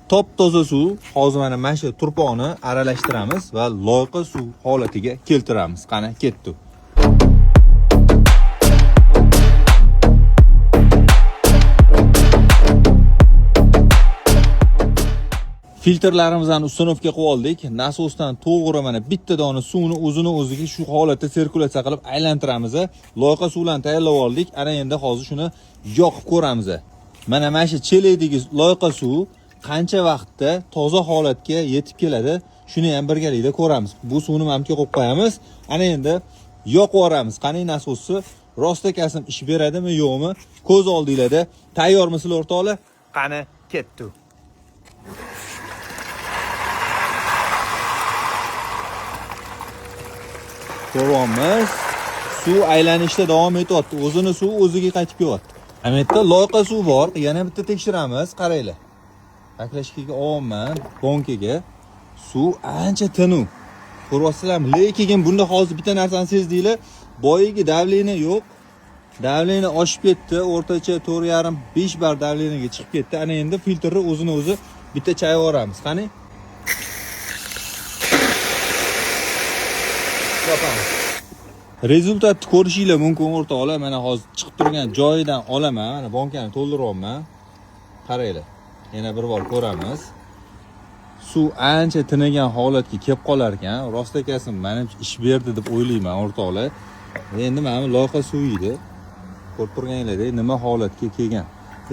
Top toza suv hozir mana shu turpoqni aralashtiramiz va loyqa suv holatiga keltiramiz. Qani ketdi. Filtrlarimizni ustunovga qo'yib oldik. Nasosdan to'g'ri mana bitta dona suvni o'ziga shu holatda sirkulyatsiya qilib aylantiramiz. Loyqa suvlarni tayyorlab oldik. Ana endi hozir shuni yoqib ko'ramiz. Mana shu cheledagi loyqa suv qancha vaqtda toza holatga yetib keladi, shuni ham birgalikda ko'ramiz. Bu suvni mamga qo'yib qo'yamiz. Ana endi yoqib yuboramiz. Qani nasosni rostakasam ish beradimi, yo'qmi? Ko'z oldingizda tayyormisizlar o'rtoqlar? Qani ketdi. Ko'ramiz. Suv aylanishda davom etyapti. O'zini suv o'ziga qaytib kelyapti. Ana yerda loyqa suv bor. Yana bitta tekshiramiz. Qaranglar. Taklashkaga olman, bonkaga suv ancha tinu. Ko'ryapsizlarmi? Lekin bunda hozir bitta narsani sezdinglar. Boyagi davleniya yo'q. Davleniya oshib ketdi. O'rtacha 4,5-5 bar davleniyaga chiqib ketdi. Ana endi filtrni o'zini o'zi bitta chayib yuboramiz. Qani? Yopamiz. Rezultatni ko'rishinglar mumkin o'rtoqlar. Mana hozir chiqib turgan joyidan olaman. Mana bonkani to'ldiryapman. Qaranglar. Yana bir bor ko'ramiz. Suv ancha tinagan holatga kelib qolar ekan. Rostakasini menimcha ish berdi deb o'ylayman o'rtoqlar. Endi mana loyqa suv edi. Ko'rib turganinglardek nima holatga kelgan.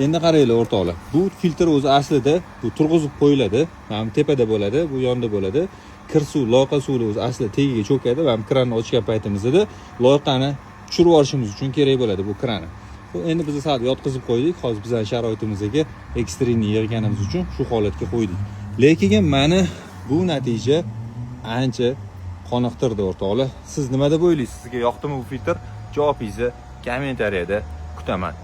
Endi qaranglar o'rtoqlar. Bu filtr o'zi aslida bu turg'izib qo'yiladi. Mana tepada bo'ladi, bu yonda bo'ladi. Kir suv, loyqa suvi o'zi aslida tagiga cho'kadi va kranni ochgan paytimizda loyqani tushirib yuborishimiz uchun kerak bo'ladi bu kranni. Endi biz soat yotqizib qo'ydik. Hozir bizning sharoitimizga ekstremni yig'ganimiz uchun shu holatga qo'ydik. Lekin meni bu natija ancha qoniqtirdi o'rtoqlar. Siz nima deb o'ylaysiz? Sizga yoqdimi bu filtr? Javobingizni kommentariyada kutaman.